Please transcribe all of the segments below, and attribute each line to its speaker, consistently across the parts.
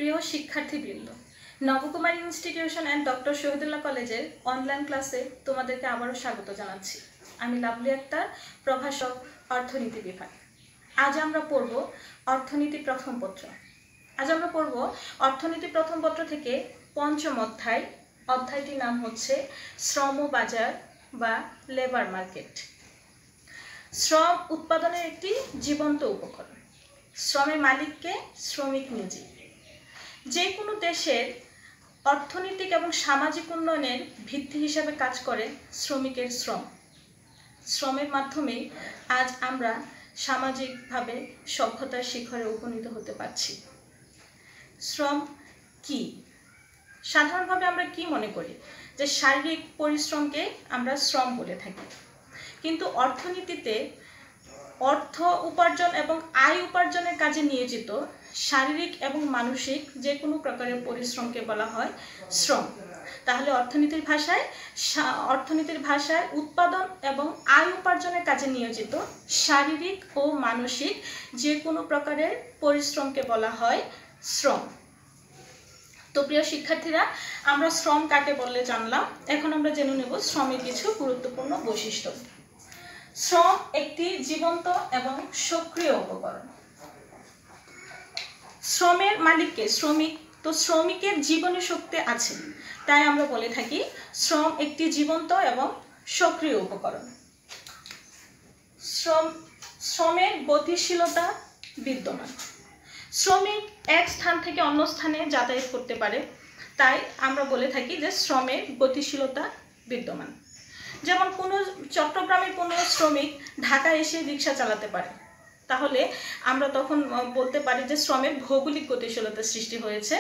Speaker 1: প্রিয় শিক্ষার্থীবৃন্দ, Nabakumar institution and doctor Shahidullah কলেজের অনলাইন ক্লাসে তোমাদেরকে আবারও স্বাগত জানাচ্ছি। আমি লাভলি আক্তার, প্রভাষক, অর্থনীতি বিভাগ। আজ আমরা পড়ব অর্থনীতি প্রথম পত্র। অর্থনীতি প্রথম পত্র থেকে পঞ্চম অধ্যায়। অধ্যায়টির নাম হচ্ছে শ্রম বাজার বা লেবার মার্কেট। শ্রম উৎপাদনের একটি জীবন্ত উপকরণ। শ্রমের মালিককে শ্রমিক নিজে। যে কোনো দেশের অর্থনৈতিক এবং সামাজিক উন্নয়নের ভিত্তি হিসাবে কাজ করে শ্রমিকের শ্রম। শ্রমের মাধ্যমেই আজ আমরা সামাজিকভাবে সভ্যতার শিখরে উপনীত হতে পারছি। শ্রম কি? সাধারণভাবে আমরা কি মনে করি যে শারীরিক পরিশ্রমকে আমরা শ্রম বলে থাকি, কিন্তু অর্থনীতিতে অর্থ উপার্জন এবং আয় উপার্জনের কাজে নিয়োজিত শারীরিক এবং মানসিক যে কোনো প্রকারের পরিশ্রমকে বলা হয় শ্রম। তাহলে অর্থনীতির ভাষায় উৎপাদন এবং আয় উপার্জনের কাজে নিয়োজিত শারীরিক ও মানসিক যে কোনো প্রকারের পরিশ্রমকে বলা হয় শ্রম। তো প্রিয় শিক্ষার্থীরা, আমরা শ্রম কাকে বললে জানলাম। এখন আমরা জেনে নেব শ্রমের কিছু গুরুত্বপূর্ণ বৈশিষ্ট্য। শ্রম একটি জীবন্ত এবং সক্রিয় উপকরণ। শ্রমের মালিককে শ্রমিক, তো শ্রমিকের জীবনী শক্তি আছে, তাই আমরা বলে থাকি শ্রম একটি জীবন্ত এবং সক্রিয় উপকরণ। শ্রমের গতিশীলতা বিদ্যমান। শ্রমিক এক স্থান থেকে অন্য স্থানে যাতায়াত করতে পারে, তাই আমরা বলে থাকি যে শ্রমের গতিশীলতা বিদ্যমান। যেমন চট্টগ্রামের কোনো শ্রমিক ঢাকা এসে রিক্সা চালাতে পারে, তাহলে আমরা তখন বলতে পারি যে শ্রমের ভৌগোলিক গতিশীলতা সৃষ্টি হয়েছে।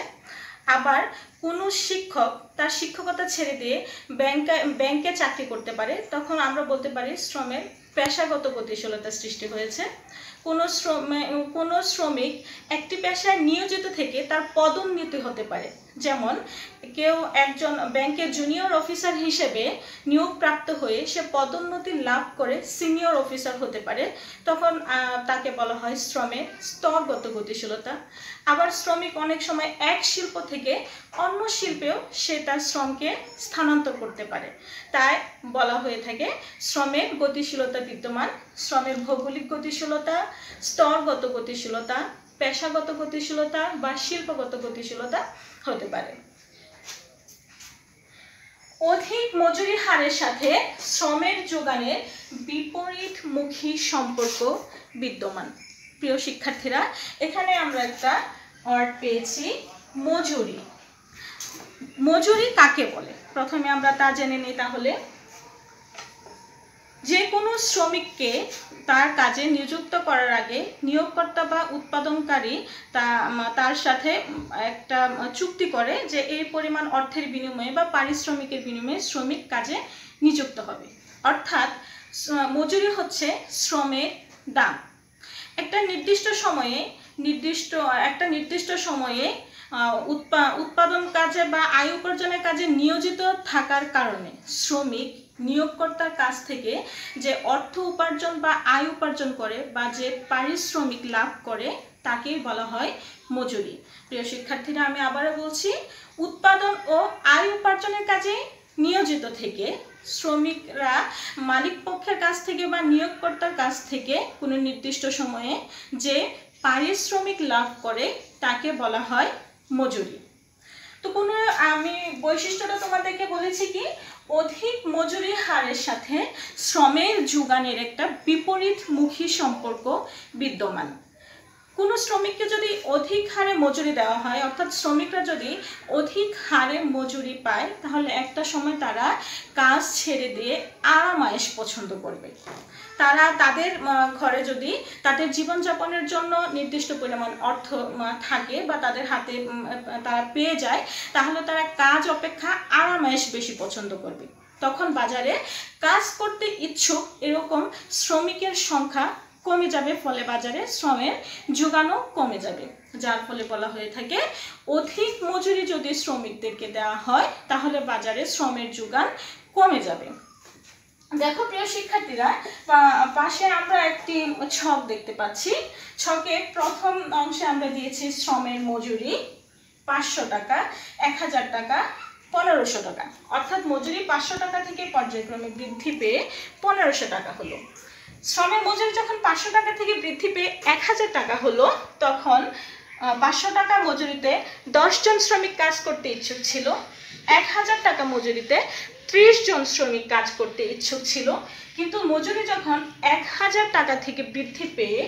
Speaker 1: আবার কোনো শিক্ষক তার শিক্ষকতা ছেড়ে দিয়ে ব্যাংকে চাকরি করতে পারে, তখন আমরা বলতে পারি শ্রমের পেশাগত গতিশীলতা সৃষ্টি হয়েছে। কোনো শ্রমিক একটি পেশায় নিয়োজিত থেকে তার পদোন্নতি হতে পারে, যেমন কেউ একজন ব্যাংকের জুনিয়র অফিসার হিসেবে নিয়োগপ্রাপ্ত হয়ে সে পদোন্নতি লাভ করে সিনিয়র অফিসার হতে পারে, তখন তাকে বলা হয় শ্রমের স্তরগত গতিশীলতা। আবার শ্রমিক অনেক সময় এক শিল্প থেকে অন্য শিল্পেও সে তার শ্রমকে স্থানান্তর করতে পারে, তাই বলা হয়ে থাকে শ্রমের গতিশীলতা বিদ্যমান। শ্রমের ভৌগোলিক গতিশীলতা, স্তরগত গতিশীলতা, পেশাগত গতিশীলতা বা শিল্পগত গতিশীলতা হতে পারে। অধিক মজুরি হারের সাথে শ্রমের যোগানের বিপরীতমুখী সম্পর্ক বিদ্যমান। প্রিয় শিক্ষার্থীরা, এখানে আমরা একটা ওয়ার্ড পেয়েছি মজুরি। মজুরি কাকে বলে প্রথমে আমরা তা জেনে নিই। তাহলে যে কোনো শ্রমিককে তার কাজে নিযুক্ত করার আগে নিয়োগকর্তা বা উৎপাদনকারী তার সাথে একটা চুক্তি করে যে এই পরিমাণ অর্থের বিনিময়ে বা পারিশ্রমিকের বিনিময়ে শ্রমিক কাজে নিযুক্ত হবে। অর্থাৎ মজুরি হচ্ছে শ্রমের দাম। একটা নির্দিষ্ট সময়ে উৎপাদন কাজে বা আয় উপার্জনের কাজে নিয়োজিত থাকার কারণে শ্রমিক নিয়োগকর্তার কাছ থেকে যে অর্থ উপার্জন বা আয় উপার্জন করে বা যে পারিশ্রমিক লাভ করে তাকেই বলা হয় মজুরি। প্রিয় শিক্ষার্থীরা, আমি আবারও বলছি, উৎপাদন ও আয় উপার্জনের কাজে নিয়োজিত থেকে শ্রমিকরা মালিক পক্ষের কাছ থেকে বা নিয়োগকর্তার কাছ থেকে কোনো নির্দিষ্ট সময়ে যে পারিশ্রমিক লাভ করে তাকে বলা হয় মজুরি। তো আমি বৈশিষ্ট্যটা তোমাদেরকে বলেছি কি, অধিক মজুরি হারের সাথে শ্রমের যোগানের একটা বিপরীতমুখী সম্পর্ক বিদ্যমান। কোনো শ্রমিককে যদি অধিক হারে মজুরি দেওয়া হয়, অর্থাৎ শ্রমিকরা যদি অধিক হারে মজুরি পায়, তাহলে একটা সময় তারা কাজ ছেড়ে দিয়ে আরাম-আয়েশ পছন্দ করবে। তারা তাদের ঘরে যদি তাদের জীবনযাপনের জন্য নির্দিষ্ট পরিমাণ অর্থ থাকে বা তাদের হাতে তারা পেয়ে যায়, তাহলে তারা কাজ অপেক্ষা আরাম-আয়েশ বেশি পছন্দ করবে। তখন বাজারে কাজ করতে ইচ্ছুক এরকম শ্রমিকের সংখ্যা কমে যাবে, ফলে বাজারে শ্রমের যোগানও কমে যাবে, যার ফলে বলা হয়ে থাকে অধিক মজুরি যদি শ্রমিকদেরকে দেওয়া হয় তাহলে বাজারে শ্রমের যোগান কমে যাবে। দেখো প্রিয় শিক্ষার্থীরা, পাশে আমরা একটি ছক দেখতে পাচ্ছি। ছকে প্রথম অংশে আমরা দিয়েছি শ্রমের মজুরি, 500 টাকা, 1000 টাকা, 1500 টাকা। অর্থাৎ মজুরি 500 টাকা থেকে পর্যায়ক্রমে বৃদ্ধি পেয়ে 1500 টাকা হলো। শ্রমের মজুরি যখন 500 টাকা থেকে বৃদ্ধি পেয়ে 1000 টাকা হলো, তখন 500 টাকা মজুরিতে 10 জন শ্রমিক কাজ করতে ইচ্ছুক ছিল। 1000 টাকা মজুরিতে 30 জন শ্রমিক কাজ করতে ইচ্ছুক ছিল। কিন্তু মজুরি যখন 1000 টাকা থেকে বৃদ্ধি পেয়ে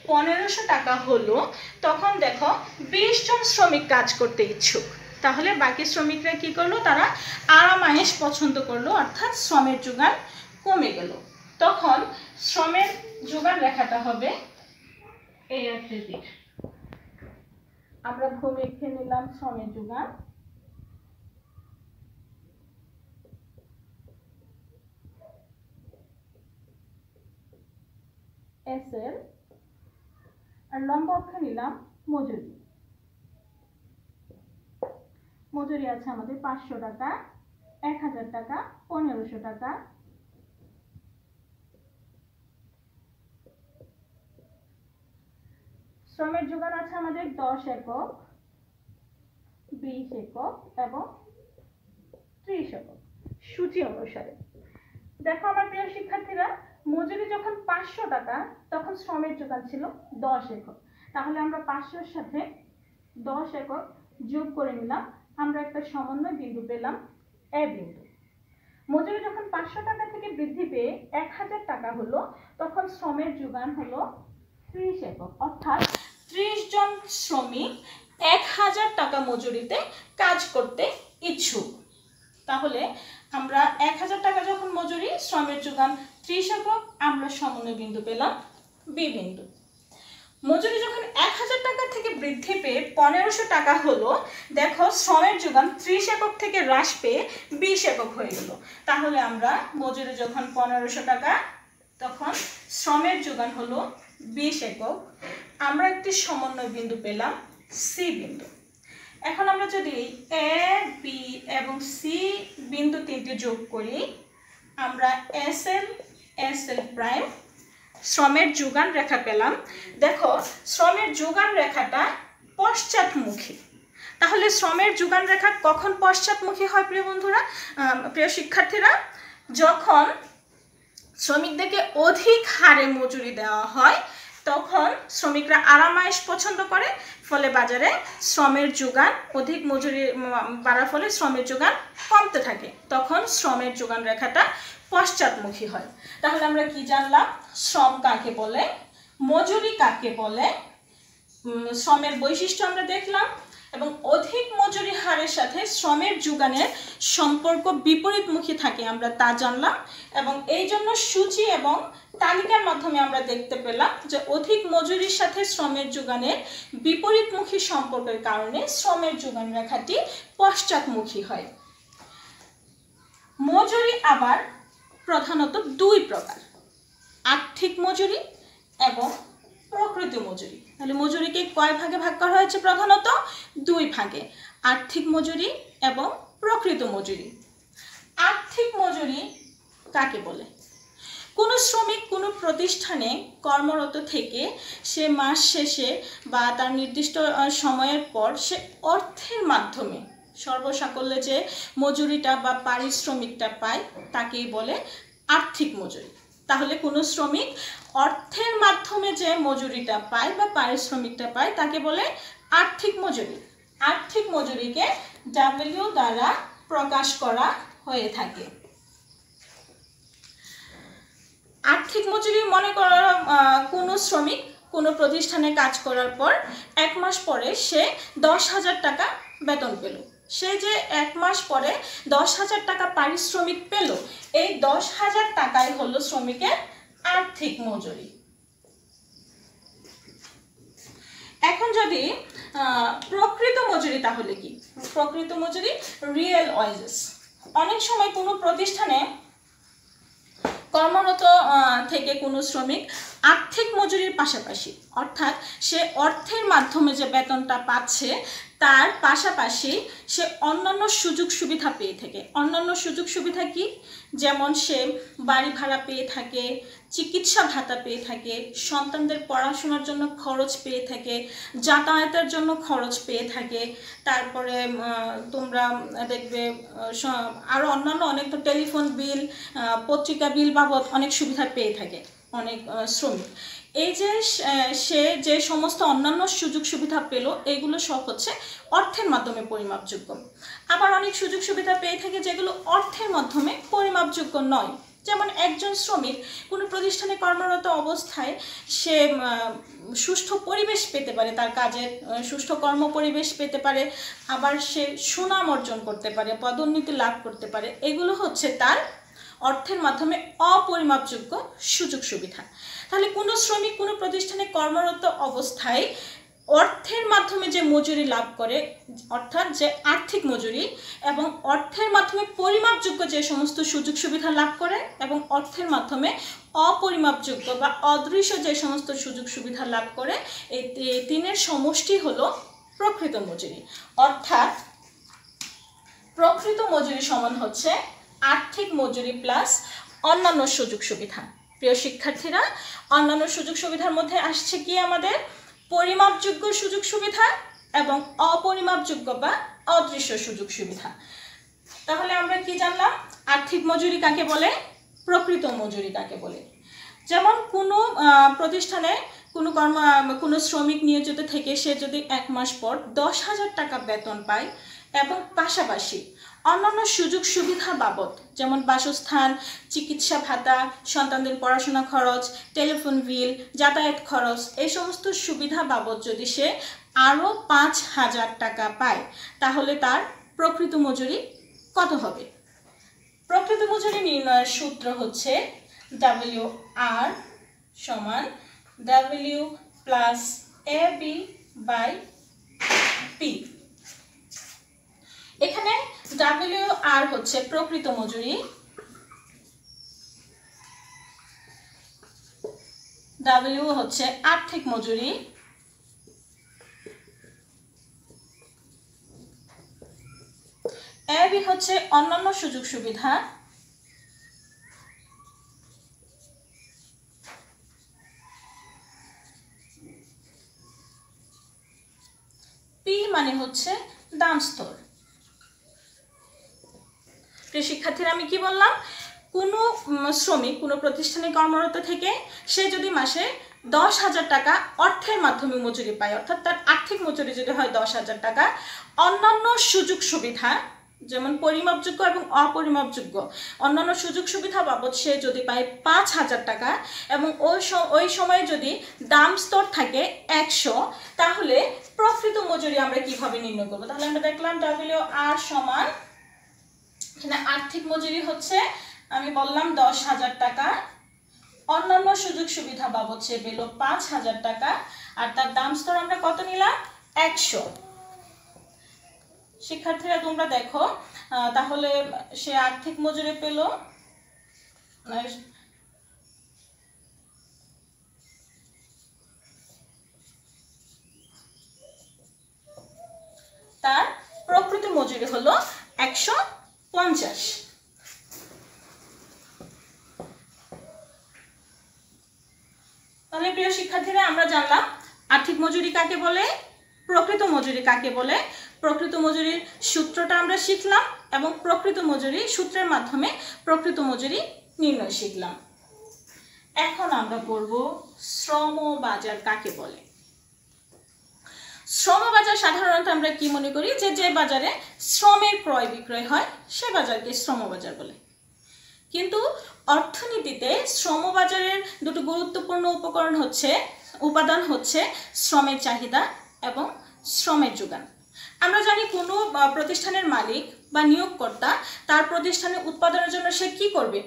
Speaker 1: 1500 টাকা হলো, তখন দেখো 20 জন শ্রমিক কাজ করতে ইচ্ছুক। তাহলে বাকি শ্রমিকরা কি করলো? তারা আরাম-আয়েশ পছন্দ করলো, অর্থাৎ শ্রমের যোগান কমে গেল। তখন শ্রমের যোগান রেখাটা হবে এই আকৃতির। আমরা ভূমি লিখে নিলাম শ্রমের যোগান। এসএল আর লম্ব অক্ষে নিলাম মজুরি। মজুরি আছে আমাদের 500 টাকা, 1000 টাকা, 1500 টাকা। শ্রমের যোগান আছে আমাদের 10 একক, 20 একক এবং 30 একক সূচি অনুসারে। দেখো আমার প্রিয় শিক্ষার্থীরা, মজুরি যখন 500 টাকা, তখন শ্রমের যোগান ছিল 10 একক। তাহলে আমরা 500-এর সাথে 10 একক যোগ করে নিলাম, আমরা একটা সমন্বয় বিন্দু পেলাম, এ বিন্দু। মজুরি যখন 500 টাকা থেকে বৃদ্ধি পেয়ে 1000 টাকা হলো, তখন শ্রমের যোগান হলো 30 একক। অর্থাৎ 30 জন শ্রমিক 1000 টাকা মজুরিতে কাজ করতে ইচ্ছুক। তাহলে আমরা 1000 টাকা যখন মজুরি, শ্রমের যোগান 30 একক, আমরা সমন্বয় বিন্দু পেলাম, বি বিন্দু। মজুরি যখন 1000 টাকা থেকে বৃদ্ধি পেয়ে 1500 টাকা হলো, দেখো শ্রমের যোগান 30 একক থেকে হ্রাস পেয়ে 20 একক হয়ে গেল। তাহলে আমরা মজুরি যখন 1500 টাকা, তখন শ্রমের যোগান হলো 20 একক, আমরা একটি সমন্বয় বিন্দু পেলাম, সি বিন্দু। এখন আমরা যদি এ, বি এবং সি বিন্দু তিনটি যোগ করি, আমরা এসএল, এসএল প্রাইম শ্রমের যোগান রেখা পেলাম। দেখো শ্রমের যোগান রেখাটা পশ্চাৎমুখী। তাহলে শ্রমের যোগান রেখা কখন পশ্চাৎমুখী হয় প্রিয় বন্ধুরা, প্রিয় শিক্ষার্থীরা? যখন শ্রমিকদেরকে অধিক হারে মজুরি দেওয়া হয়, তখন শ্রমিকরা আরাম-আয়েশ পছন্দ করে, ফলে বাজারে শ্রমের যোগান, অধিক মজুরি বাড়ার ফলে শ্রমের যোগান কমতে থাকে, তখন শ্রমের যোগান রেখাটা পশ্চাৎমুখী হয়। তাহলে আমরা কি জানলাম? শ্রম কাকে বলে, মজুরি কাকে বলে, শ্রমের বৈশিষ্ট্য আমরা দেখলাম, এবং অধিক মজুরি হারের সাথে শ্রমের যোগানের সম্পর্ক বিপরীতমুখী থাকে আমরা তা জানলাম। এবং এই জন্য সূচি এবং তালিকার মাধ্যমে আমরা দেখতে পেলাম যে অধিক মজুরির সাথে শ্রমের যোগানের বিপরীতমুখী সম্পর্কের কারণে শ্রমের যোগান রেখাটি পশ্চাৎমুখী হয়। মজুরি আবার প্রধানত দুই প্রকার, আর্থিক মজুরি এবং প্রকৃত মজুরি। তাহলে মজুরিকে কয় ভাগে ভাগ করা হয়েছে? প্রধানত দুই ভাগে, আর্থিক মজুরি এবং প্রকৃত মজুরি। আর্থিক মজুরি কাকে বলে? কোনো শ্রমিক কোনো প্রতিষ্ঠানে কর্মরত থেকে সে মাস শেষে বা তার নির্দিষ্ট সময়ের পর সে অর্থের মাধ্যমে সর্বসাকল্যে যে মজুরিটা বা পারিশ্রমিকটা পায় তাকেই বলে আর্থিক মজুরি। তাহলে কোনো শ্রমিক অর্থের মাধ্যমে যে মজুরিটা পায় বা পারিশ্রমিকটা পায় তাকে বলে আর্থিক মজুরি। আর্থিক মজুরিকে ডাব্লিউ দ্বারা প্রকাশ করা হয়ে থাকে। আর্থিক মজুরি মনে করো কোনো শ্রমিক কোনো প্রতিষ্ঠানে কাজ করার পর 1 মাস পরে সে 10,000 টাকা বেতন পেল। সে যে 1 মাস পরে 10,000 টাকা পারিশ্রমিক পেল, এই 10,000 টাকাই হলো শ্রমিকের আর্থিক মজুরি। এখন যদি প্রকৃত মজুরি, তাহলে কি প্রকৃত মজুরি? Real wages. অনেক সময় কোনো প্রতিষ্ঠানে কর্মরত থেকে কোনো শ্রমিক আর্থিক মজুরির পাশাপাশি, অর্থাৎ সে অর্থের মাধ্যমে যে বেতনটা পাচ্ছে তার পাশাপাশি সে অন্যান্য সুযোগ সুবিধা পেয়ে থাকে। অন্যান্য সুযোগ সুবিধা কি? যেমন সে বাড়ি ভাড়া পেয়ে থাকে, চিকিৎসা ভাতা পেয়ে থাকে, সন্তানদের পড়াশোনার জন্য খরচ পেয়ে থাকে, যাতায়াতের জন্য খরচ পেয়ে থাকে, তারপরে তোমরা দেখবে আরও অন্যান্য অনেক তো টেলিফোন বিল, পত্রিকা বিল বাবদ অনেক সুবিধা পেয়ে থাকে অনেক শ্রমিক। এই যে সে যে সমস্ত অন্যান্য সুযোগ সুবিধা পেল, এগুলো সব হচ্ছে অর্থের মাধ্যমে পরিমাপযোগ্য। আবার অনেক সুযোগ সুবিধা পেয়ে থাকে যেগুলো অর্থের মাধ্যমে পরিমাপযোগ্য নয়। যেমন একজন শ্রমিক কোনো প্রতিষ্ঠানে কর্মরত অবস্থায় সে সুষ্ঠু পরিবেশ পেতে পারে, তার কাজের সুষ্ঠু কর্ম পরিবেশ পেতে পারে, আবার সে সুনাম অর্জন করতে পারে, পদোন্নতি লাভ করতে পারে। এগুলো হচ্ছে তার অর্থের মাধ্যমে অপরিমাপযোগ্য সুযোগ সুবিধা। তাহলে কোনো শ্রমিক কোনো প্রতিষ্ঠানে কর্মরত অবস্থায় অর্থের মাধ্যমে যে মজুরি লাভ করে, অর্থাৎ যে আর্থিক মজুরি, এবং অর্থের মাধ্যমে পরিমাপযোগ্য যে সমস্ত সুযোগ সুবিধা লাভ করে, এবং অর্থের মাধ্যমে অপরিমাপযোগ্য বা অদৃশ্য যে সমস্ত সুযোগ সুবিধা লাভ করে, এই তিনের সমষ্টি হলো প্রকৃত মজুরি। অর্থাৎ প্রকৃত মজুরি সমান হচ্ছে আর্থিক মজুরি প্লাস অন্যান্য সুযোগ সুবিধা। প্রিয় শিক্ষার্থীরা, অন্যান্য সুযোগ সুবিধার মধ্যে আসছে কি আমাদের পরিমাপযোগ্য সুযোগ সুবিধা এবং অপরিমাপযোগ্য বা অদৃশ্য সুযোগ সুবিধা। তাহলে আমরা কি জানলাম? আর্থিক মজুরি কাকে বলে, প্রকৃত মজুরি কাকে বলে। যেমন কোনো প্রতিষ্ঠানে কোনো শ্রমিক নিয়োজিত থেকে সে যদি 1 মাস পর 10,000 টাকা বেতন পায় এবং পাশাপাশি অন্যান্য সুযোগ সুবিধা বাবদ যেমন বাসস্থান, চিকিৎসা ভাতা, সন্তানদের পড়াশোনা খরচ, টেলিফোন বিল, যাতায়াত খরচ, এই সমস্ত সুবিধা বাবদ যদি সে আরও 5,000 টাকা পায়, তাহলে তার প্রকৃত মজুরি কত হবে? প্রকৃত মজুরি নির্ণয়ের সূত্র হচ্ছে WR সমান W plus AB by P। এখানে WR হচ্ছে প্রকৃত মজুরি, W হচ্ছে আর্থিক মজুরি, AB হচ্ছে অন্যান্য সুযোগ সুবিধা, P মানে হচ্ছে দাম স্তর। প্রিয় শিক্ষার্থীরা, আমি কি বললাম? কোনো শ্রমিক কোনো প্রতিষ্ঠানে কর্মরত থেকে সে যদি মাসে 10,000 টাকা অর্থের মাধ্যমে মজুরি পায়, অর্থাৎ তার আর্থিক মজুরি যদি হয় 10,000 টাকা, অন্যান্য সুযোগ সুবিধা যেমন পরিমাপযোগ্য এবং অপরিমাপযোগ্য অন্যান্য সুযোগ সুবিধা বাবদ সে যদি পায় 5,000 টাকা এবং ওই সময়ে যদি দাম স্তর থাকে 100, তাহলে প্রকৃত মজুরি আমরা কিভাবে নির্ণয় করব? তাহলে আমরা দেখলাম WR সমান, এখানে আর্থিক মজুরি হচ্ছে আমি বললাম 10,000 টাকা, অন্যান্য সুযোগ সুবিধা বাবদ সে পেল 5,000 টাকা, আর তার দাম স্তর আমরা কত নিলাম? 100। শিক্ষার্থীরা তোমরা দেখো, তাহলে সে আর্থিক মজুরি পেল তার প্রকৃত মজুরি হলো 150। তাহলে প্রিয় শিক্ষার্থীরা, আমরা জানলাম আর্থিক মজুরি কাকে বলে, প্রকৃত মজুরি কাকে বলে, প্রকৃত মজুরির সূত্রটা আমরা শিখলাম এবং প্রকৃত মজুরি সূত্রের মাধ্যমে প্রকৃত মজুরি নির্ণয় শিখলাম। এখন আমরা পড়ব শ্রম বাজার কাকে বলে। শ্রম বাজার সাধারণত আমরা কি মনে করি, যে বাজারে শ্রমের ক্রয় বিক্রয় হয় সে বাজারকে শ্রম বাজার বলে। কিন্তু অর্থনীতিতে শ্রম বাজারের দুটো গুরুত্বপূর্ণ উপাদান হচ্ছে শ্রমের চাহিদা এবং শ্রমের যোগান। আমরা জানি কোনো প্রতিষ্ঠানের মালিক বা নিয়োগকর্তা তার প্রতিষ্ঠানে উৎপাদনের জন্য সে কি করবে?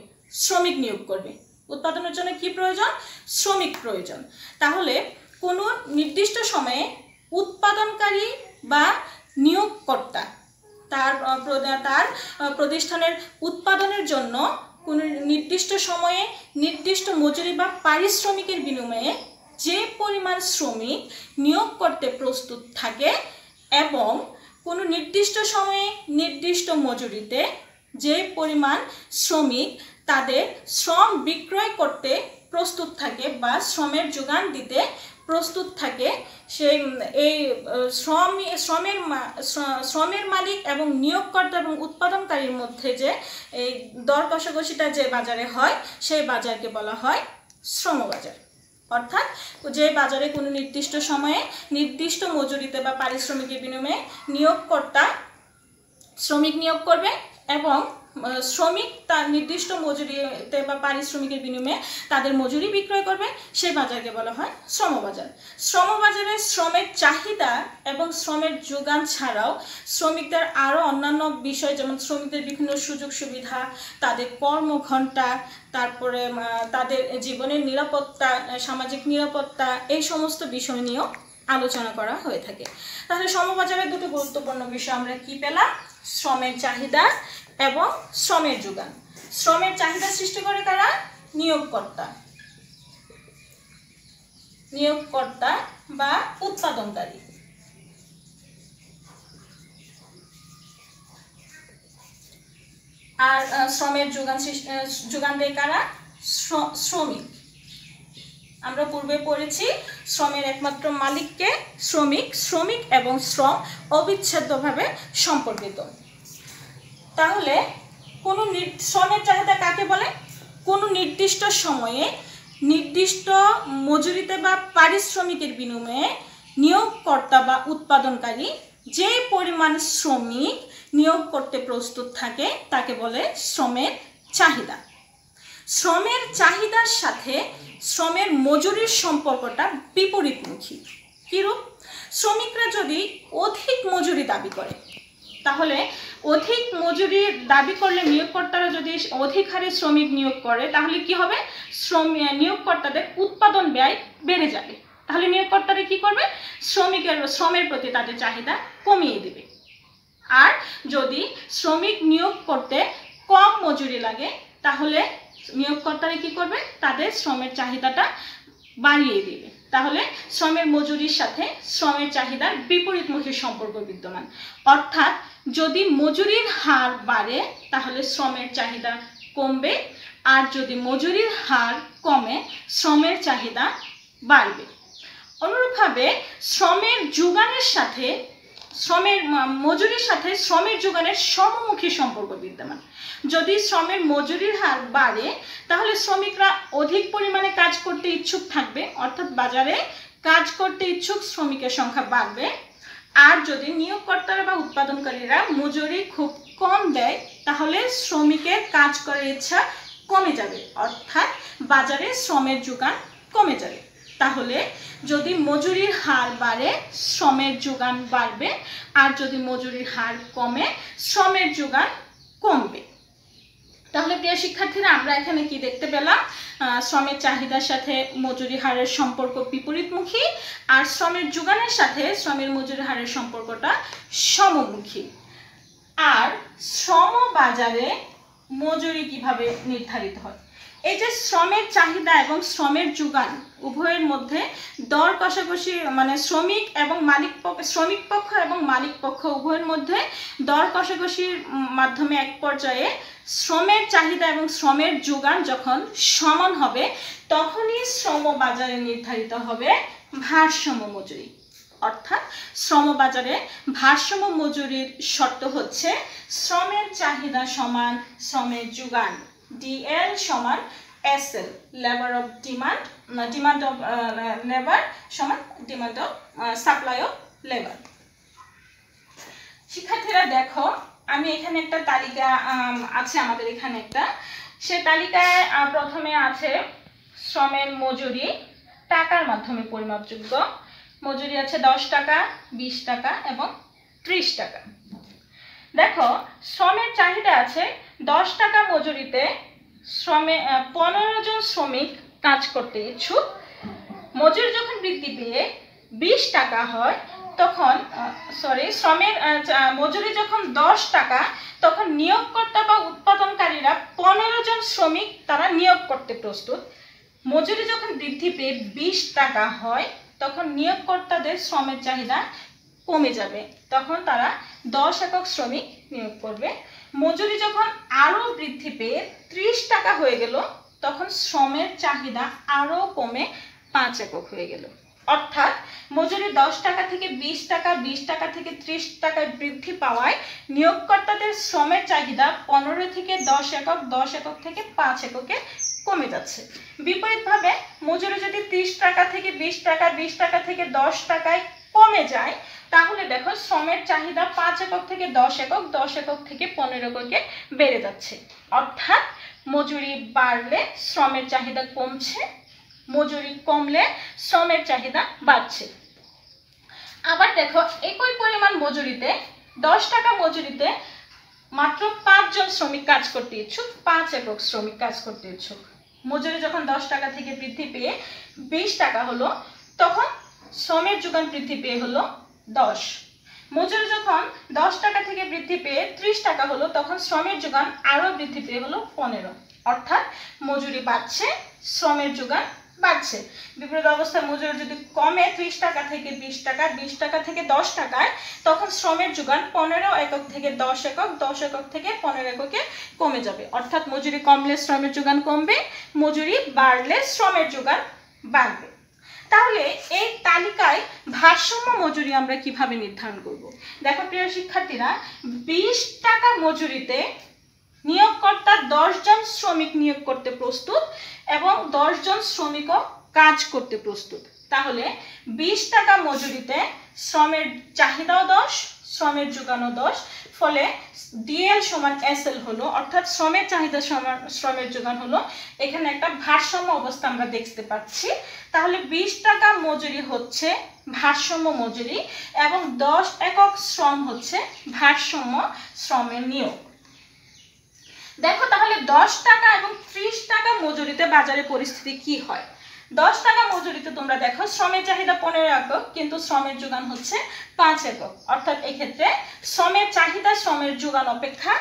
Speaker 1: শ্রমিক নিয়োগ করবে। উৎপাদনের জন্য কি প্রয়োজন? শ্রমিক প্রয়োজন। তাহলে কোনো নির্দিষ্ট সময়ে উৎপাদনকারী বা নিয়োগকর্তা তার প্রতিষ্ঠানের উৎপাদনের জন্য কোনো নির্দিষ্ট সময়ে নির্দিষ্ট মজুরি বা পারিশ্রমিকের বিনিময়ে যে পরিমাণ শ্রমিক নিয়োগ করতে প্রস্তুত থাকে এবং কোনো নির্দিষ্ট সময়ে নির্দিষ্ট মজুরিতে যে পরিমাণ শ্রমিক তাদের শ্রম বিক্রয় করতে প্রস্তুত থাকে বা শ্রমের যোগান দিতে প্রস্তুত থাকে, সেই এই শ্রমের মালিক এবং নিয়োগকর্তা এবং উৎপাদনকারীর মধ্যে যে এই দর কষাকষিটা যে বাজারে হয় সেই বাজারকে বলা হয় শ্রমবাজার। অর্থাৎ যে বাজারে কোনো নির্দিষ্ট সময়ে নির্দিষ্ট মজুরিতে বা পারিশ্রমিকের বিনিময়ে নিয়োগকর্তা শ্রমিক নিয়োগ করবে এবং শ্রমিক তার নির্দিষ্ট মজুরিতে বা পারিশ্রমিকের বিনিময়ে তাদের মজুরি বিক্রয় করবে, সেই বাজারকে বলা হয় শ্রমবাজার। শ্রমবাজারে শ্রমের চাহিদা এবং শ্রমের যোগান ছাড়াও শ্রমিকদের আরও অন্যান্য বিষয়, যেমন শ্রমিকদের বিভিন্ন সুযোগ সুবিধা, তাদের কর্মঘণ্টা, তারপরে তাদের জীবনের নিরাপত্তা, সামাজিক নিরাপত্তা, এই সমস্ত বিষয় নিয়েও আলোচনা করা হয়ে থাকে। তাহলে শ্রমবাজারের দুটো গুরুত্বপূর্ণ বিষয় আমরা কি পেলাম? শ্রমের চাহিদা এবং শ্রমের যোগান। শ্রমের চাহিদা সৃষ্টি করে কারা? নিয়োগকর্তা বা উৎপাদনকারী। আর শ্রমের যোগান দেয় কারা? শ্রমিক। আমরা পূর্বে পড়েছি শ্রমের একমাত্র মালিককে শ্রমিক। শ্রমিক এবং শ্রম অবিচ্ছেদ্যভাবে সম্পর্কিত। তাহলে কোন শ্রমের চাহিদা কাকে বলে? কোনো নির্দিষ্ট সময়ে নির্দিষ্ট মজুরিতে বা পারিশ্রমিকের বিনিময়ে নিয়োগকর্তা বা উৎপাদনকারী যে পরিমাণ শ্রমিক নিয়োগ করতে প্রস্তুত থাকে তাকে বলে শ্রমের চাহিদা। শ্রমের চাহিদার সাথে শ্রমের মজুরির সম্পর্কটা বিপরীতমুখী। কিরূপ? শ্রমিকরা যদি অধিক মজুরি দাবি করে, তাহলে অধিক মজুরি দাবি করলে নিয়োগকর্তারা যদি অধিক হারে শ্রমিক নিয়োগ করে, তাহলে কি হবে? নিয়োগকর্তাদের উৎপাদন ব্যয় বেড়ে যাবে। তাহলে নিয়োগকর্তারা কি করবে? শ্রমের প্রতি তাদের চাহিদা কমিয়ে দিবে। আর যদি শ্রমিক নিয়োগ করতে কম মজুরি লাগে, তাহলে নিয়োগকর্তারা কি করবে? তাদের শ্রমের চাহিদাটা বাড়িয়ে দিবে। তাহলে শ্রমের মজুরির সাথে শ্রমের চাহিদার বিপরীতমুখী সম্পর্ক বিদ্যমান। অর্থাৎ যদি মজুরির হার বাড়ে তাহলে শ্রমের চাহিদা কমবে, আর যদি মজুরির হার কমে শ্রমের চাহিদা বাড়বে। অনুরূপভাবে শ্রমের যোগানের সাথে মজুরির সাথে শ্রমের যোগানের সমমুখী সম্পর্ক বিদ্যমান। যদি শ্রমের মজুরির হার বাড়ে তাহলে শ্রমিকরা অধিক পরিমাণে কাজ করতে ইচ্ছুক থাকবে, অর্থাৎ বাজারে কাজ করতে ইচ্ছুক শ্রমিকের সংখ্যা বাড়বে। আর যদি নিয়োগকর্তারা বা উৎপাদনকারীরা মজুরি খুব কম দেয় তাহলে শ্রমিকের কাজ করার ইচ্ছা কমে যাবে, অর্থাৎ বাজারে শ্রমের যোগান কমে যাবে। তাহলে যদি মজুরির হার বাড়ে শ্রমের যোগান বাড়বে, আর যদি মজুরির হার কমে শ্রমের যোগান কমবে। তাহলে প্রিয় শিক্ষার্থীরা, আমরা এখানে কি দেখতে পেলাম? শ্রমের চাহিদার সাথে মজুরি হারের সম্পর্ক বিপরীতমুখী, আর শ্রমের যোগানের সাথে শ্রমের মজুরি হারের সম্পর্কটা সমমুখী। আর শ্রম বাজারে মজুরি কিভাবে নির্ধারিত হয়? এই যে শ্রমের চাহিদা এবং শ্রমের যোগান উভয়ের মধ্যে দর কষাকষি, মানে শ্রমিক পক্ষ এবং মালিক পক্ষ উভয়ের মধ্যে দর কষাকষির মাধ্যমে এক পর্যায়ে শ্রমের চাহিদা এবং শ্রমের যোগান যখন সমান হবে তখনই শ্রম বাজারে নির্ধারিত হবে ভারসাম্য মজুরি। অর্থাৎ শ্রম বাজারে ভারসাম্য মজুরির শর্ত হচ্ছে শ্রমের চাহিদা সমান শ্রমের যোগান, DL সমান SL, labour of demand of labour সমান demand of supply of labour. শিক্ষার্থীরা দেখো, আমি এখানে একটা তালিকা আছে আমাদের এখানে একটা, সে তালিকায় প্রথমে আছে শ্রমের মজুরি টাকার মাধ্যমে পরিমাপযোগ্য। মজুরি আছে 10 টাকা, 20 টাকা এবং 30 টাকা। দেখো, শ্রমের চাহিদা আছে 10 টাকা মজুরিতে 15 জন শ্রমিক কাজ করতে ইচ্ছুক। মজুরি যখন বৃদ্ধি পেয়ে 20 টাকা হয় তখন মজুরি যখন 10 টাকা তখন নিয়োগকর্তা বা উৎপাদনকারীরা 15 জন শ্রমিক তারা নিয়োগ করতে প্রস্তুত। মজুরি যখন বৃদ্ধি পেয়ে 20 টাকা হয় তখন নিয়োগকর্তাদের শ্রমের চাহিদা কমে যাবে, তখন তারা 10 একক শ্রমিক নিয়োগ করবে। মজুরি যখন আরো বৃদ্ধি পেয়ে 30 টাকা হয়ে গেল তখন শ্রমের চাহিদা আরো কমে 5 একক হয়ে গেল। অর্থাৎ মজুরি 10 টাকা থেকে 20 টাকা, 20 টাকা থেকে 30 টাকায় বৃদ্ধি পাওয়ায় নিয়োগকর্তাদের শ্রমের চাহিদা 15 থেকে 10 একক, 10 একক থেকে 5 এককে কমে যাচ্ছে। বিপরীতভাবে মজুরি যদি 30 টাকা থেকে 20 টাকা, 20 টাকা থেকে 10 টাকায় কমে যায়, তাহলে দেখো শ্রমের চাহিদা 5 একক থেকে 10 একক, 10 একক থেকে 15 এককে বেড়ে যাচ্ছে। অর্থাৎ মজুরি বাড়লে শ্রমের চাহিদা কমছে, মজুরি কমলে শ্রমের চাহিদা বাড়ছে। আবার দেখো একই পরিমাণ মজুরিতে 10 টাকা মজুরিতে মাত্র 5 জন শ্রমিক কাজ করতে ইচ্ছুক, 5 একক শ্রমিক কাজ করতে ইচ্ছুক। মজুরি যখন 10 টাকা থেকে বৃদ্ধি পেয়ে 20 টাকা হলো, তখন শ্রমের যোগান বৃদ্ধি পেয়ে হলো 10। মজুরি যখন 10 টাকা থেকে বৃদ্ধি পেয়ে 30 টাকা হলো, তখন শ্রমের যোগান আরো বৃদ্ধি পেয়ে হলো 15। অর্থাৎ মজুরি বাড়ছে, শ্রমের যোগান বাড়ছে। বিপরীত অবস্থায় মজুরি যদি কমে 30 টাকা থেকে 20 টাকা, 20 টাকা থেকে 10 টাকায়, তখন শ্রমের যোগান 15 একক থেকে 10 একক, 10 একক থেকে 15 এককে কমে যাবে। অর্থাৎ মজুরি কমলে শ্রমের যোগান কমবে, মজুরি বাড়লে শ্রমের যোগান বাড়বে। তাহলে এই তালিকায় ভারসাম্য মজুরি আমরা কিভাবে নির্ধারণ করব? দেখো প্রিয় শিক্ষার্থীরা, 20 টাকা মজুরিতে নিয়োগকর্তা 10 জন শ্রমিক নিয়োগ করতে প্রস্তুত এবং 10 জন শ্রমিকও কাজ করতে প্রস্তুত। তাহলে 20 টাকা মজুরিতে শ্রমের চাহিদাও 10, শ্রমের যোগানও 10, ফলে ডিএল সমান এসএল হলো, অর্থাৎ শ্রমের চাহিদা সমান শ্রমের যোগান হলো। এখানে একটা ভারসাম্য অবস্থা আমরা দেখতে পাচ্ছি। তাহলে 20 টাকা মজুরি হচ্ছে ভারসাম্য মজুরি এবং 10 একক শ্রম হচ্ছে ভারসাম্য শ্রমের নিয়োগ। দেখো তাহলে 10 টাকা এবং 30 টাকা মজুরিতে বাজারে পরিস্থিতি কি হয়? 10 টাকা মজুরিতে তোমরা দেখো শ্রমের চাহিদা 15 একক, কিন্তু শ্রমের যোগান হচ্ছে 5 একক। অর্থাৎ এই ক্ষেত্রে শ্রমের চাহিদা শ্রমের যোগান অপেক্ষা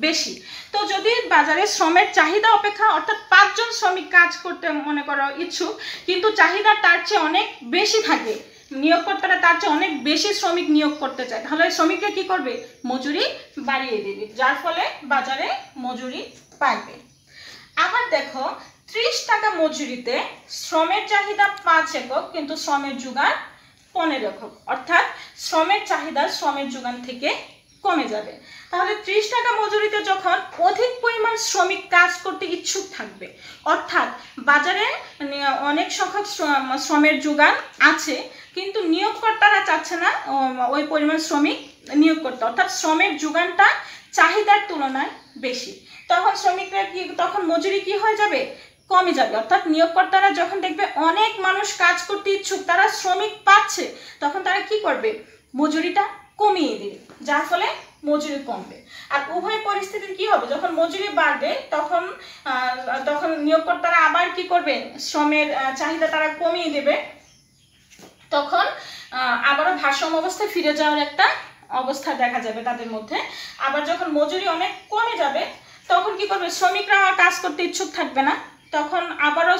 Speaker 1: বেশি। তো যদি বাজারে শ্রমের চাহিদা অপেক্ষা অর্থাৎ 5 জন শ্রমিক কাজ করতে মনে করো ইচ্ছুক, কিন্তু চাহিদা তার চেয়ে অনেক বেশি থাকে, নিয়োগকর্তারা তার চেয়ে অনেক বেশি শ্রমিক নিয়োগ করতে চায়, তাহলে শ্রমিকরা কি করবে? মজুরি বাড়িয়ে দেবে, যার ফলে বাজারে মজুরি পাইবে। আবার দেখো 30 টাকা মজুরিতে শ্রমের চাহিদা 5 একক, কিন্তু শ্রমের যোগান 15 একক। অর্থাৎ শ্রমের চাহিদা শ্রমের যোগান থেকে কমে যাবে। তাহলে 30 টাকা মজুরিতে যখন অধিক পরিমাণ শ্রমিক কাজ করতে ইচ্ছুক থাকবে, অর্থাৎ বাজারে অনেক সংখ্যক শ্রমের যোগান আছে, কিন্তু নিয়োগকর্তারা চাচ্ছে না ওই পরিমাণ শ্রমিক নিয়োগ করতে, অর্থাৎ শ্রমের যোগানটা চাহিদার তুলনায় বেশি, তখন শ্রমিকরা তখন মজুরি কি হয়ে যাবে? কমে যাবে। অর্থাৎ নিয়োগকর্তারা যখন দেখবে অনেক মানুষ কাজ করতে ইচ্ছুক, তারা শ্রমিক পাচ্ছে, তখন তারা কি করবে? মজুরিটা কমিয়ে দেবে, যার ফলে মজুরি কমবে। আর উভয় পরিস্থিতি কি হবে? যখন মজুরি বাড়বে তখন নিয়োগকর্তারা আবার কি করবে? শ্রমের চাহিদা তারা কমিয়ে দেবে, তখন আবারও ভারসাম্য অবস্থায় ফিরে যাওয়ার একটা অবস্থা দেখা যাবে তাদের মধ্যে। আবার যখন মজুরি অনেক কমে যাবে, তখন কি করবে? শ্রমিকরা কাজ করতে ইচ্ছুক থাকবে না, তখন আবারও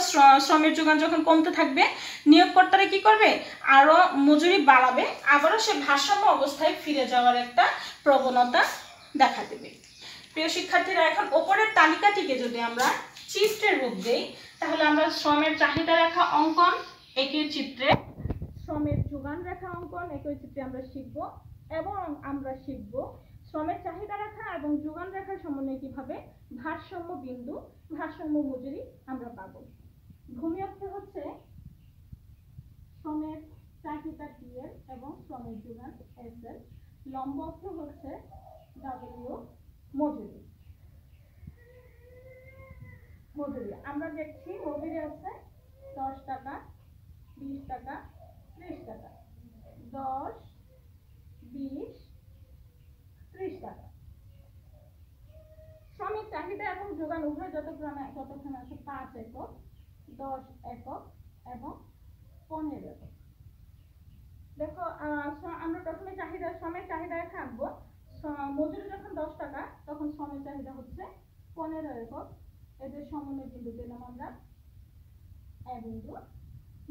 Speaker 1: শ্রমের যোগান যখন কমতে থাকবে, নিয়োগকর্তারা কি করবে? আরো মজুরি বাড়াবে, আবারও সে ভারসাম্য অবস্থায় ফিরে যাওয়ার একটা প্রবণতা দেখা দেবে। প্রিয় শিক্ষার্থীরা, এখন উপরের তালিকাটিকে যদি আমরা চিত্রের রূপ দেই, তাহলে আমরা শ্রমের চাহিদা রেখা অঙ্কন একই চিত্রে, শ্রমের যোগান রেখা অঙ্কন একই চিত্রে আমরা শিখব, এবং আমরা শিখব শ্রমের চাহিদা রেখা এবং যোগান রেখার সমন্বয়ে কিভাবে ভারসাম্য বিন্দু, ভারসাম্য মজুরি আমরা পাবো। ভূমি অক্ষ হচ্ছে শ্রমের চাহিদা টিএল এবং শ্রমের যোগান এসএল, লম্ব অক্ষ হচ্ছে ডাব্লিউ মজুরি। আমরা দেখছি মজুরি আছে 10 টাকা, 20 টাকা, 30 টাকা, 10, 20, 30 টাকা। শ্রমিক চাহিদা এবং যোগান উভয় যতক্ষণ আছে 5 একক, 10 একক এবং 15 একক। দেখো আমরা প্রথমে শ্রমের চাহিদায় থাকবো। মজুরি যখন 10 টাকা, তখন শ্রমের চাহিদা হচ্ছে 15 একক, এদের সমন্বয় বিন্দু পেলাম আমরা এ বিন্দু।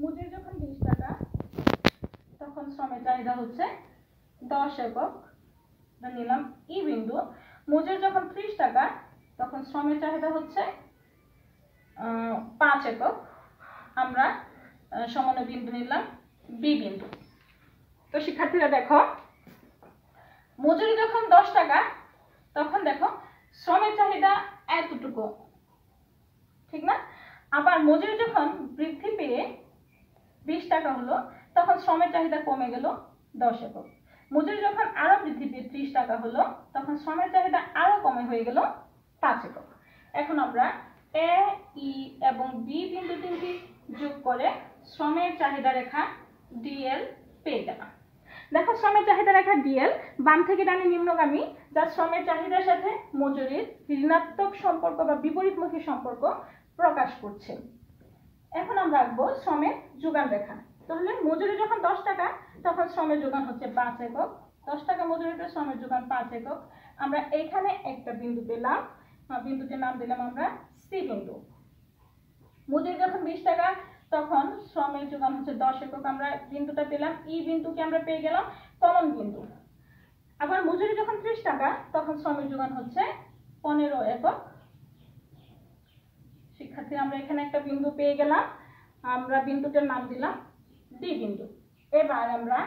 Speaker 1: মজুরি যখন 20 টাকা, তখন শ্রমের চাহিদা হচ্ছে 10 একক, নিলাম ই বিন্দু। মজুরি যখন 30 টাকা, তখন শ্রমের চাহিদা হচ্ছে 5 একক আমরা সমান বিন্দু নিলাম বি বিন্দু। তো শিক্ষার্থীরা দেখো, মজুরি যখন 10 টাকা তখন দেখো শ্রমের চাহিদা এতটুকু, ঠিক না? আবার মজুরি যখন বৃদ্ধি পেয়ে 20 টাকা হলো তখন শ্রমের চাহিদা কমে গেল 10 একক। মজুরি যখন আরো বৃদ্ধি পেয়ে 30 টাকা হলো তখন শ্রমের চাহিদা আরো কমে হয়ে গেল 5 একক। এখন আমরা এ, ই এবং বি বিন্দু তিনটি যোগ করে শ্রমের চাহিদা রেখা ডিএল পেয়ে গেলাম। দেখো শ্রমের চাহিদা রেখা ডিএল বাম থেকে ডানে নিম্নগামী, যা শ্রমের চাহিদার সাথে মজুরির ঋণাত্মক সম্পর্ক বা বিপরীতমুখী সম্পর্ক প্রকাশ করছে। এখন আমরা আঁকবো শ্রমের যোগান রেখা। তাহলে মজুরি যখন 10 টাকা তখন শ্রমের যোগান হচ্ছে 5 একক। 10 টাকা মজুরিতে শ্রমের যোগান 5 একক। আমরা এখানে একটা বিন্দু পেলাম, বিন্দুটির নাম দিলাম আমরা সি বিন্দু। মজুরি যখন 20 টাকা তখন শ্রমের যোগান হচ্ছে 10 একক। আমরা বিন্দুটা পেলাম, ই বিন্দুকে আমরা পেয়ে গেলাম কমন বিন্দু। আবার মজুরি যখন 30 টাকা তখন শ্রমের যোগান হচ্ছে 15 একক। শিক্ষার্থী আমরা এখানে একটা বিন্দু পেয়ে গেলাম, আমরা বিন্দুটার নাম দিলাম ডি বিন্দু। এবার আমরা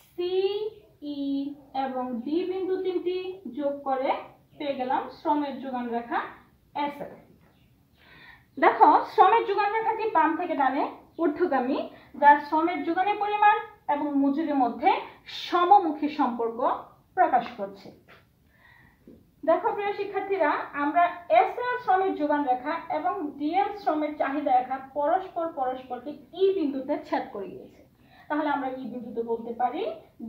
Speaker 1: সি, ই এবং ডি বিন্দু তিনটি যোগ করে পেয়ে গেলাম শ্রমের যোগান রেখা এস এল। দেখো শ্রমের যোগান রেখাটি বাম থেকে ডানে ঊর্ধ্বগামী, যা শ্রমের যোগানের পরিমাণ এবং মজুরির মধ্যে সমমুখী সম্পর্ক প্রকাশ করছে। দেখো প্রিয় শিক্ষার্থীরা, আমরা এস এল শ্রমের যোগান রেখা এবং ডিএল শ্রমের চাহিদা রেখা পরস্পরকে ই বিন্দুতে ছেদ করে গিয়েছে। তাহলে আমরা ই বিন্দুতে বলতে পারি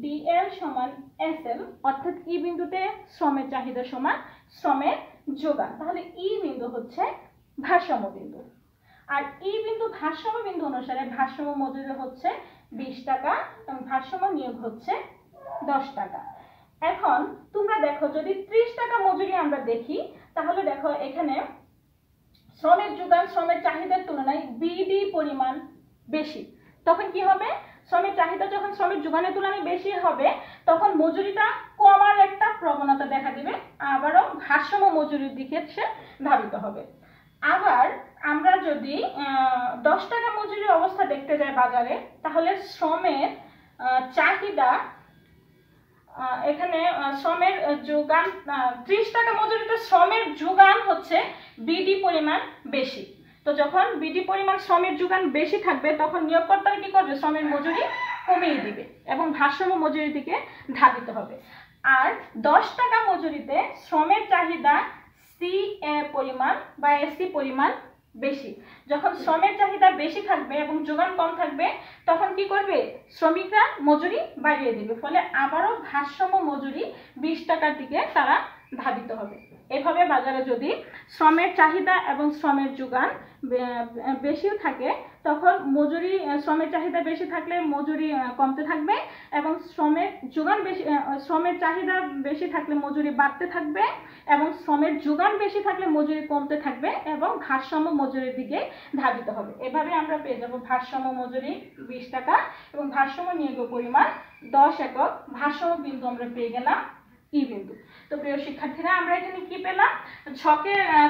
Speaker 1: ডিএল সমান এস এল, অর্থাৎ ই বিন্দুতে শ্রমের চাহিদা সমান শ্রমের যোগান। তাহলে ই বিন্দু হচ্ছে ভারসাম্য বিন্দু। আর ই বিন্দু ভারসাম্য বিন্দু অনুসারে ভারসাম্য মজুরি হচ্ছে 20 টাকা এবং ভারসাম্য নিয়োগ হচ্ছে 10 টাকা। এখন তোমরা দেখো, যদি 30 টাকা মজুরি আমরা দেখি তাহলে দেখো এখানে শ্রমের যোগান শ্রমের চাহিদার তুলনায় বিডি পরিমাণ বেশি। তখন কি হবে? শ্রমের চাহিদা যখন শ্রমের যোগানের তুলনায় বেশি হবে তখন মজুরিটা কমার একটা প্রবণতা দেখা দিবে, আবারও ভারসাম্য মজুরির দিকে সে ধাবিত হবে। আবার আমরা যদি 10 টাকা মজুরির অবস্থা দেখতে যাই বাজারে, তাহলে শ্রমের চাহিদা এখানে শ্রমের যোগান 30 টাকা মজুরিতে শ্রমের যোগান হচ্ছে বিডি পরিমাণ বেশি। তো যখন বিডি পরিমাণ শ্রমের যোগান বেশি থাকবে তখন নিয়োগকর্তারা কি করবে? শ্রমের মজুরি কমিয়ে দিবে এবং ভারসাম্য মজুরির দিকে ধাবিত হবে। আর 10 টাকা মজুরিতে শ্রমের চাহিদা সি এ পরিমাণ বা এসি পরিমাণ বেশি। যখন শ্রমের চাহিদা বেশি থাকবে এবং যোগান কম থাকবে তখন কি করবে? শ্রমিকরা মজুরি বাড়িয়ে দিবে, ফলে আবারও ভারসাম্য মজুরি 20 টাকার দিকে তারা ধাবিত হবে। এভাবে বাজারে যদি শ্রমের চাহিদা এবং শ্রমের যোগান বেশিও থাকে তখন মজুরি, শ্রমের চাহিদা বেশি থাকলে মজুরি কমতে থাকবে এবং শ্রমের চাহিদা বেশি থাকলে মজুরি বাড়তে থাকবে এবং শ্রমের যোগান বেশি থাকলে মজুরি কমতে থাকবে এবং ভারসাম্য মজুরির দিকে ধাবিত হবে। এভাবে আমরা পেয়ে যাব ভারসাম্য মজুরি 20 টাকা এবং ভারসাম্য নিয়োগ পরিমাণ 10 একক। ভারসাম্য বিন্দু আমরা পেয়ে গেলাম ই বিন্দু। তো প্রিয় শিক্ষার্থীরা, আমরা এখানে কি পেলাম?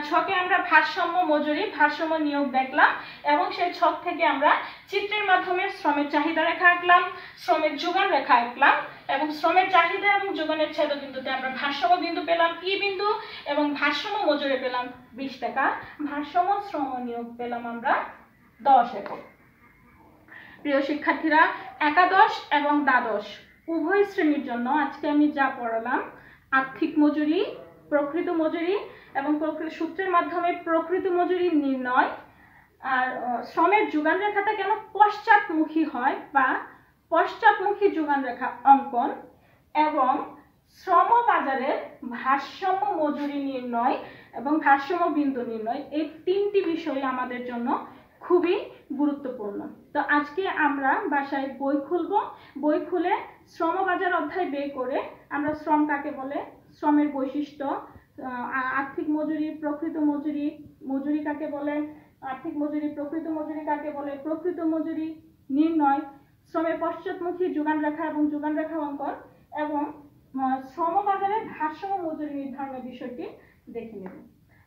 Speaker 1: ছকে আমরা ভারসাম্য মজুরি ভারসাম্য নিয়োগ দেখলাম এবং সেই ছক থেকে আমরা চিত্রের মাধ্যমে শ্রমের চাহিদা রেখা আঁকলাম, শ্রমের যোগান রেখা আঁকলাম এবং শ্রমের চাহিদা এবং যোগানের ছেদবিন্দুতে আমরা ভারসাম্য বিন্দু পেলাম ই বিন্দু এবং ভারসাম্য মজুরি পেলাম 20 টাকা। ভারসাম্য শ্রম নিয়োগ পেলাম আমরা 10 একক। প্রিয় শিক্ষার্থীরা, একাদশ এবং দ্বাদশ উভয় শ্রেণীর জন্য আজকে আমি যা পড়ালাম, আর্থিক মজুরি, প্রকৃত মজুরি এবং সূত্রের মাধ্যমে প্রকৃত মজুরি নির্ণয়, আর শ্রমের যোগান রেখাটা কেন পশ্চাৎমুখী হয় বা পশ্চাৎমুখী যোগান রেখা অঙ্কন এবং শ্রম বাজারের ভারসাম্য মজুরি নির্ণয় এবং ভারসাম্য বিন্দু নির্ণয়, এই তিনটি বিষয় আমাদের জন্য খুবই গুরুত্বপূর্ণ। তো আজকে আমরা বাসায় বই খুলব, বই খুলে শ্রমবাজার অধ্যায় বের করে আমরা শ্রম কাকে বলে, শ্রমের বৈশিষ্ট্য, আর্থিক মজুরি, প্রকৃত মজুরি, মজুরি কাকে বলে, আর্থিক মজুরি, প্রকৃত মজুরি কাকে বলে, প্রকৃত মজুরি নির্ণয়, শ্রমের পশ্চাৎমুখী যোগান রেখা এবং যোগান রেখা অঙ্কন এবং শ্রমবাজারের ভারসাম্য মজুরি নির্ধারণের বিষয়টি দেখে নেব।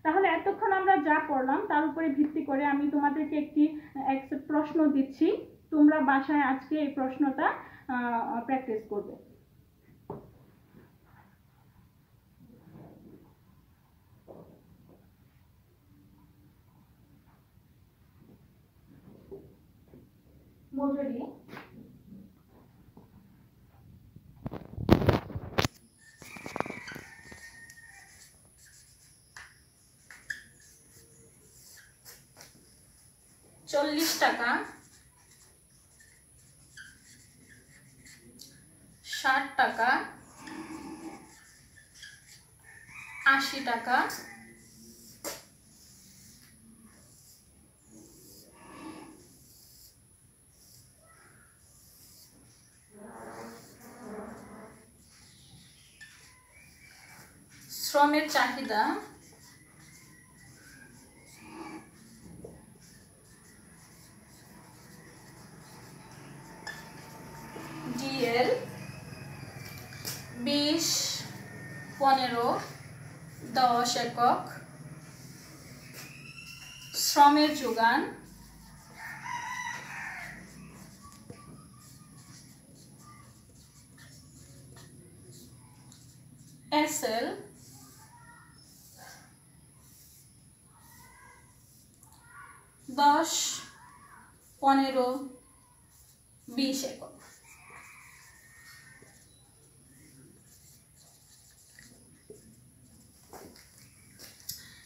Speaker 1: তাহলে এতক্ষণ আমরা যা পড়লাম তার উপরে ভিত্তি করে আমি তোমাদেরকে একটি প্রশ্ন দিচ্ছি, তোমরা বাসায় আজকে এই প্রশ্নটা প্র্যাকটিস করবে। মজুরি $40 টাকা, 60 টাকা, 80 টাকা, শ্রমের চাহিদা DL 20, 15, 10 একক, শ্রমের যোগান SL 10, 15, 20 একক।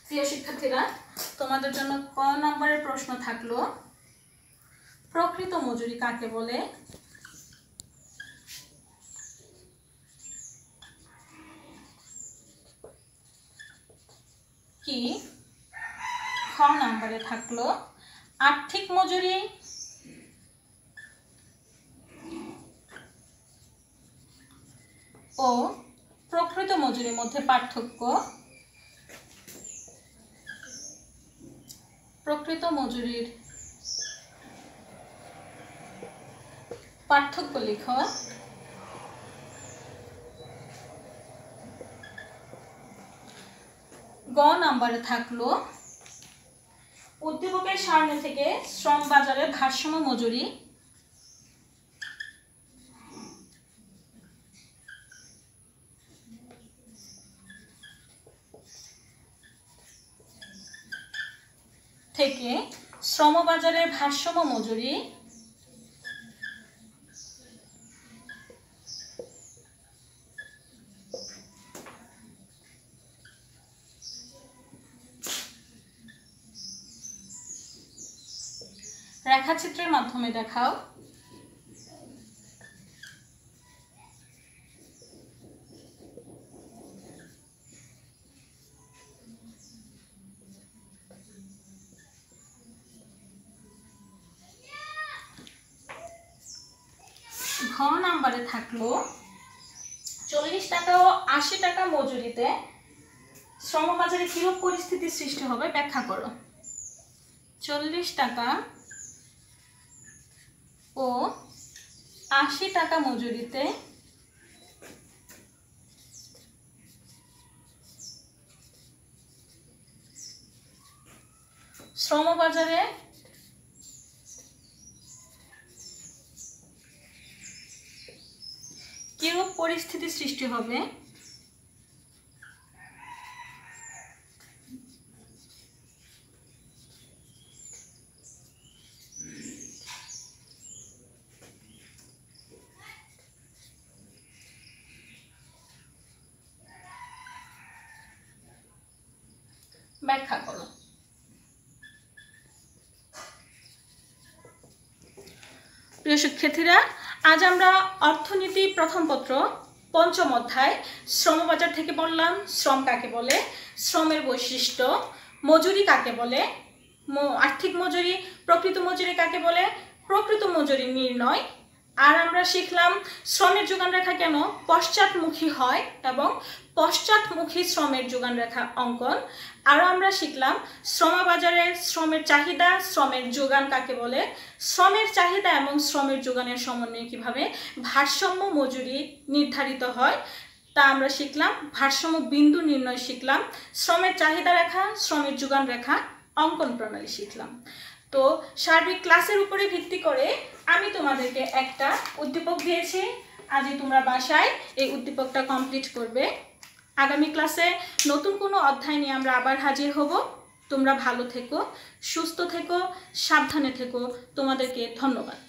Speaker 1: প্রিয় শিক্ষার্থীরা, তোমাদের জন্য ক নম্বরের প্রশ্ন থাকলো, প্রকৃত মজুরি কাকে বলে? কি? খ নম্বরে থাকলো আর্থিক মজুরি ও প্রকৃত মজুরির মধ্যে পার্থক্য, প্রকৃত মজুরির পার্থক্য লিখো। গ নম্বরে থাকলো উদ্দীপকের সারণী থেকে শ্রম বাজারে ভারসাম্য মজুরি থেকে শ্রমবাজারের ভারসাম্য মজুরি রেখাচিত্রের মাধ্যমে দেখাও। ঘ নম্বরে থাকলো 40 টাকা ও 80 টাকা মজুরিতে শ্রমবাজারে কিরূপ পরিস্থিতি সৃষ্টি হবে ব্যাখ্যা করো। 40 টাকা ও 80 টাকা মজুরিতে শ্রমবাজারে কিরূপ পরিস্থিতি সৃষ্টি হবে ব্যাখ্যা করো। প্রিয় শিক্ষার্থীরা, আজ আমরা অর্থনীতি প্রথম পত্র পঞ্চম অধ্যায় শ্রমবাজার থেকে পড়লাম শ্রম কাকে বলে, শ্রমের বৈশিষ্ট্য, মজুরি কাকে বলে, আর্থিক মজুরি, প্রকৃত মজুরি কাকে বলে, প্রকৃত মজুরি নির্ণয়, আর আমরা শিখলাম শ্রমের যোগান রেখা কেন পশ্চাৎমুখী হয় এবং পশ্চাৎমুখী শ্রমের যোগান রেখা অঙ্কন। আরও আমরা শিখলাম শ্রমবাজারে শ্রমের চাহিদা, শ্রমের যোগান কাকে বলে, শ্রমের চাহিদা এবং শ্রমের যোগানের সমন্বয়ে কিভাবে ভারসাম্য মজুরি নির্ধারিত হয়, তা আমরা শিখলাম। ভারসাম্য বিন্দু নির্ণয় শিখলাম, শ্রমের চাহিদা রেখা, শ্রমের যোগান রেখা, অঙ্কন প্রণালী শিখলাম। তো সার্বিক ক্লাসের উপরে ভিত্তি করে আমি তোমাদেরকে একটা উদ্দীপক দিয়েছি। আজই তোমরা বাসায় এই উদ্দীপকটা কমপ্লিট করবে। আগামী ক্লাসে নতুন কোনো অধ্যায় নিয়ে আমরা আবার হাজির হব। তোমরা ভালো থেকো, সুস্থ থেকো, সাবধানে থেকো। তোমাদেরকে ধন্যবাদ।